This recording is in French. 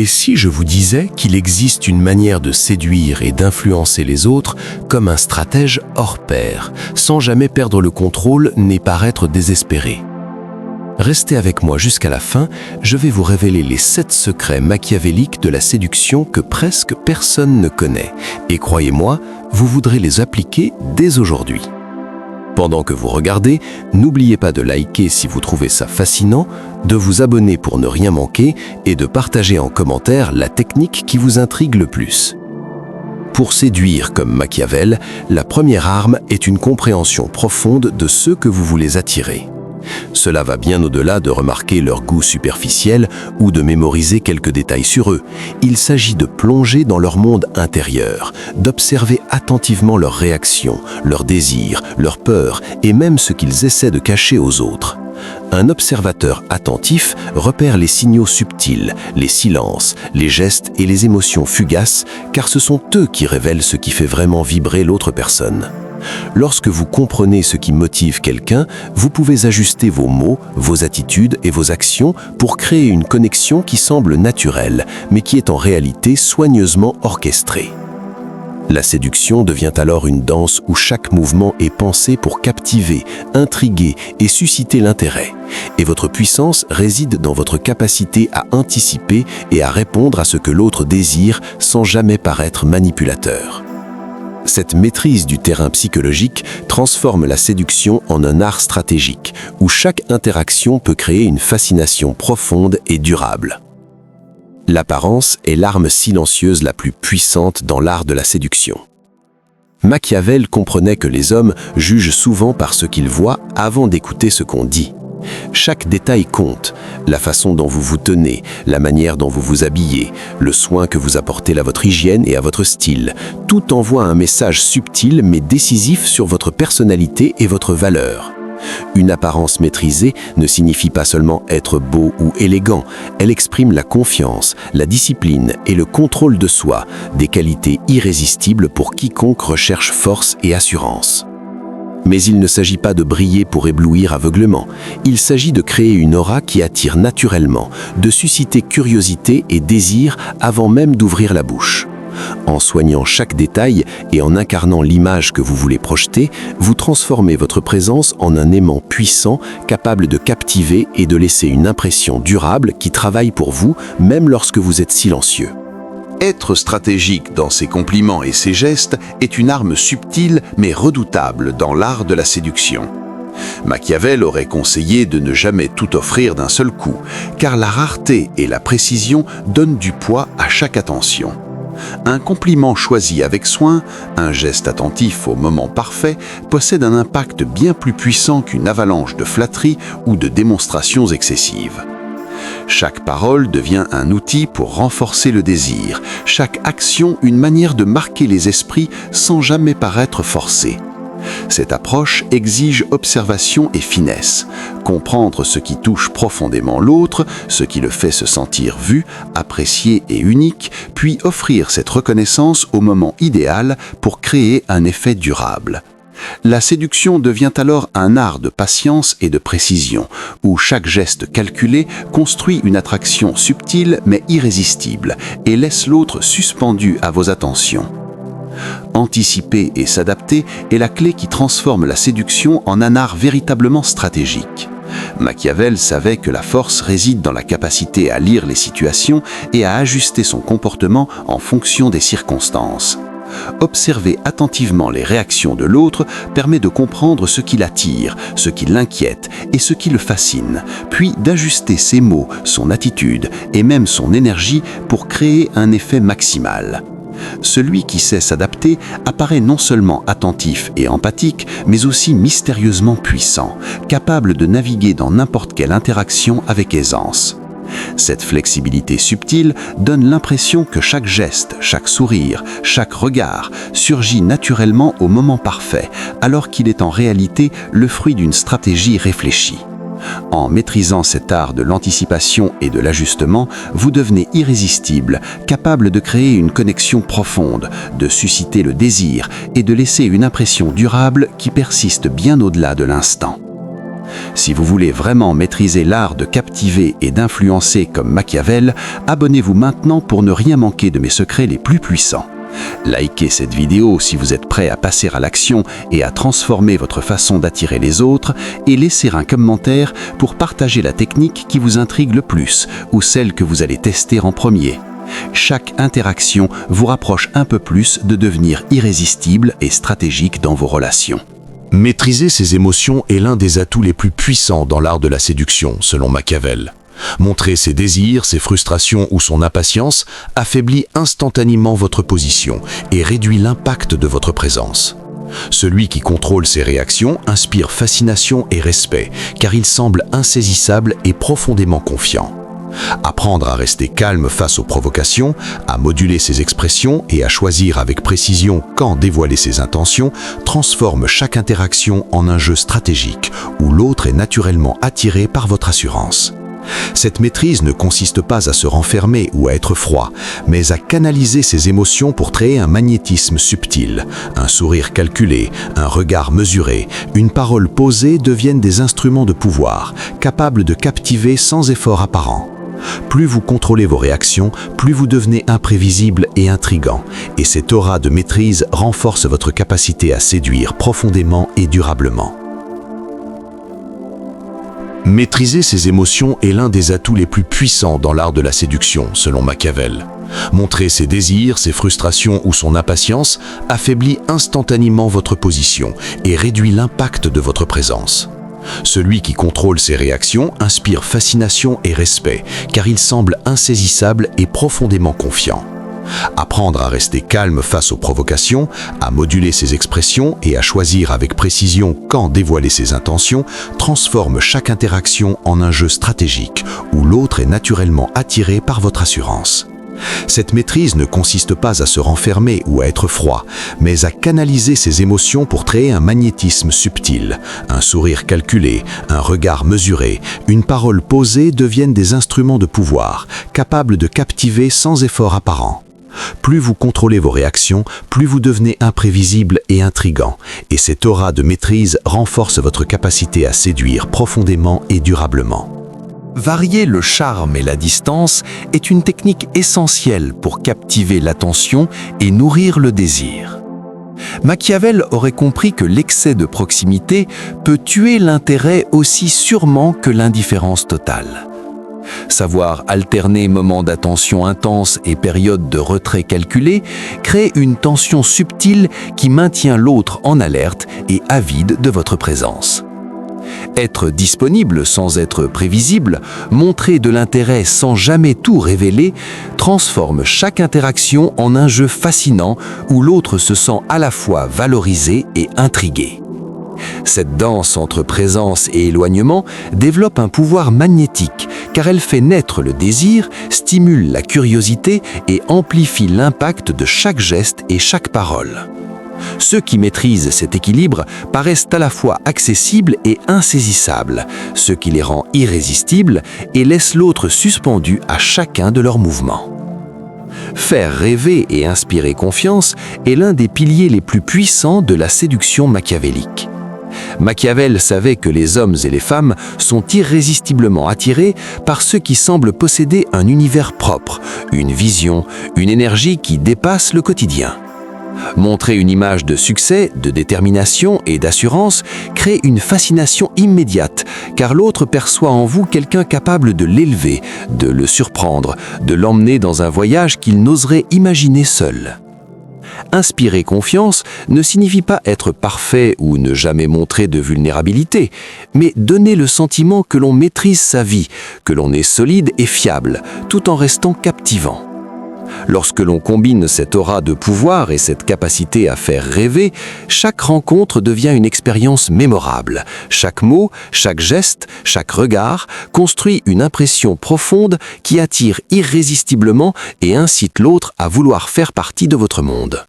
Et si je vous disais qu'il existe une manière de séduire et d'influencer les autres comme un stratège hors pair, sans jamais perdre le contrôle ni paraître désespéré? Restez avec moi jusqu'à la fin, je vais vous révéler les 7 secrets machiavéliques de la séduction que presque personne ne connaît. Et croyez-moi, vous voudrez les appliquer dès aujourd'hui. Pendant que vous regardez, n'oubliez pas de liker si vous trouvez ça fascinant, de vous abonner pour ne rien manquer et de partager en commentaire la technique qui vous intrigue le plus. Pour séduire comme Machiavel, la première arme est une compréhension profonde de ceux que vous voulez attirer. Cela va bien au-delà de remarquer leur goût superficiel ou de mémoriser quelques détails sur eux. Il s'agit de plonger dans leur monde intérieur, d'observer attentivement leurs réactions, leurs désirs, leurs peurs et même ce qu'ils essaient de cacher aux autres. Un observateur attentif repère les signaux subtils, les silences, les gestes et les émotions fugaces, car ce sont eux qui révèlent ce qui fait vraiment vibrer l'autre personne. Lorsque vous comprenez ce qui motive quelqu'un, vous pouvez ajuster vos mots, vos attitudes et vos actions pour créer une connexion qui semble naturelle, mais qui est en réalité soigneusement orchestrée. La séduction devient alors une danse où chaque mouvement est pensé pour captiver, intriguer et susciter l'intérêt. Et votre puissance réside dans votre capacité à anticiper et à répondre à ce que l'autre désire sans jamais paraître manipulateur. Cette maîtrise du terrain psychologique transforme la séduction en un art stratégique, où chaque interaction peut créer une fascination profonde et durable. L'apparence est l'arme silencieuse la plus puissante dans l'art de la séduction. Machiavel comprenait que les hommes jugent souvent par ce qu'ils voient avant d'écouter ce qu'on dit. Chaque détail compte, la façon dont vous vous tenez, la manière dont vous vous habillez, le soin que vous apportez à votre hygiène et à votre style. Tout envoie un message subtil mais décisif sur votre personnalité et votre valeur. Une apparence maîtrisée ne signifie pas seulement être beau ou élégant, elle exprime la confiance, la discipline et le contrôle de soi, des qualités irrésistibles pour quiconque recherche force et assurance. Mais il ne s'agit pas de briller pour éblouir aveuglement, il s'agit de créer une aura qui attire naturellement, de susciter curiosité et désir avant même d'ouvrir la bouche. En soignant chaque détail et en incarnant l'image que vous voulez projeter, vous transformez votre présence en un aimant puissant, capable de captiver et de laisser une impression durable qui travaille pour vous, même lorsque vous êtes silencieux. Être stratégique dans ses compliments et ses gestes est une arme subtile mais redoutable dans l'art de la séduction. Machiavel aurait conseillé de ne jamais tout offrir d'un seul coup, car la rareté et la précision donnent du poids à chaque attention. Un compliment choisi avec soin, un geste attentif au moment parfait, possède un impact bien plus puissant qu'une avalanche de flatteries ou de démonstrations excessives. Chaque parole devient un outil pour renforcer le désir, chaque action une manière de marquer les esprits sans jamais paraître forcée. Cette approche exige observation et finesse, comprendre ce qui touche profondément l'autre, ce qui le fait se sentir vu, apprécié et unique, puis offrir cette reconnaissance au moment idéal pour créer un effet durable. La séduction devient alors un art de patience et de précision, où chaque geste calculé construit une attraction subtile mais irrésistible et laisse l'autre suspendu à vos attentions. Anticiper et s'adapter est la clé qui transforme la séduction en un art véritablement stratégique. Machiavel savait que la force réside dans la capacité à lire les situations et à ajuster son comportement en fonction des circonstances. Observer attentivement les réactions de l'autre permet de comprendre ce qui l'attire, ce qui l'inquiète et ce qui le fascine, puis d'ajuster ses mots, son attitude et même son énergie pour créer un effet maximal. Celui qui sait s'adapter apparaît non seulement attentif et empathique, mais aussi mystérieusement puissant, capable de naviguer dans n'importe quelle interaction avec aisance. Cette flexibilité subtile donne l'impression que chaque geste, chaque sourire, chaque regard surgit naturellement au moment parfait, alors qu'il est en réalité le fruit d'une stratégie réfléchie. En maîtrisant cet art de l'anticipation et de l'ajustement, vous devenez irrésistible, capable de créer une connexion profonde, de susciter le désir et de laisser une impression durable qui persiste bien au-delà de l'instant. Si vous voulez vraiment maîtriser l'art de captiver et d'influencer comme Machiavel, abonnez-vous maintenant pour ne rien manquer de mes secrets les plus puissants. Likez cette vidéo si vous êtes prêt à passer à l'action et à transformer votre façon d'attirer les autres, et laissez un commentaire pour partager la technique qui vous intrigue le plus ou celle que vous allez tester en premier. Chaque interaction vous rapproche un peu plus de devenir irrésistible et stratégique dans vos relations. Maîtriser ses émotions est l'un des atouts les plus puissants dans l'art de la séduction, selon Machiavel. Montrer ses désirs, ses frustrations ou son impatience affaiblit instantanément votre position et réduit l'impact de votre présence. Celui qui contrôle ses réactions inspire fascination et respect, car il semble insaisissable et profondément confiant. Apprendre à rester calme face aux provocations, à moduler ses expressions et à choisir avec précision quand dévoiler ses intentions transforme chaque interaction en un jeu stratégique où l'autre est naturellement attiré par votre assurance. Cette maîtrise ne consiste pas à se renfermer ou à être froid, mais à canaliser ses émotions pour créer un magnétisme subtil. Un sourire calculé, un regard mesuré, une parole posée deviennent des instruments de pouvoir, capables de captiver sans effort apparent. Plus vous contrôlez vos réactions, plus vous devenez imprévisible et intrigant, et cette aura de maîtrise renforce votre capacité à séduire profondément et durablement. Maîtriser ses émotions est l'un des atouts les plus puissants dans l'art de la séduction, selon Machiavel. Montrer ses désirs, ses frustrations ou son impatience affaiblit instantanément votre position et réduit l'impact de votre présence. Celui qui contrôle ses réactions inspire fascination et respect, car il semble insaisissable et profondément confiant. Apprendre à rester calme face aux provocations, à moduler ses expressions et à choisir avec précision quand dévoiler ses intentions transforme chaque interaction en un jeu stratégique où l'autre est naturellement attiré par votre assurance. Cette maîtrise ne consiste pas à se renfermer ou à être froid, mais à canaliser ses émotions pour créer un magnétisme subtil. Un sourire calculé, un regard mesuré, une parole posée deviennent des instruments de pouvoir, capables de captiver sans effort apparent. Plus vous contrôlez vos réactions, plus vous devenez imprévisible et intrigant, et cette aura de maîtrise renforce votre capacité à séduire profondément et durablement. Varier le charme et la distance est une technique essentielle pour captiver l'attention et nourrir le désir. Machiavel aurait compris que l'excès de proximité peut tuer l'intérêt aussi sûrement que l'indifférence totale. Savoir alterner moments d'attention intense et périodes de retrait calculé crée une tension subtile qui maintient l'autre en alerte et avide de votre présence. Être disponible sans être prévisible, montrer de l'intérêt sans jamais tout révéler, transforme chaque interaction en un jeu fascinant où l'autre se sent à la fois valorisé et intrigué. Cette danse entre présence et éloignement développe un pouvoir magnétique car elle fait naître le désir, stimule la curiosité et amplifie l'impact de chaque geste et chaque parole. Ceux qui maîtrisent cet équilibre paraissent à la fois accessibles et insaisissables, ce qui les rend irrésistibles et laisse l'autre suspendu à chacun de leurs mouvements. Faire rêver et inspirer confiance est l'un des piliers les plus puissants de la séduction machiavélique. Machiavel savait que les hommes et les femmes sont irrésistiblement attirés par ceux qui semblent posséder un univers propre, une vision, une énergie qui dépasse le quotidien. Montrer une image de succès, de détermination et d'assurance crée une fascination immédiate, car l'autre perçoit en vous quelqu'un capable de l'élever, de le surprendre, de l'emmener dans un voyage qu'il n'oserait imaginer seul. Inspirer confiance ne signifie pas être parfait ou ne jamais montrer de vulnérabilité, mais donner le sentiment que l'on maîtrise sa vie, que l'on est solide et fiable, tout en restant captivant. Lorsque l'on combine cette aura de pouvoir et cette capacité à faire rêver, chaque rencontre devient une expérience mémorable. Chaque mot, chaque geste, chaque regard construit une impression profonde qui attire irrésistiblement et incite l'autre à vouloir faire partie de votre monde.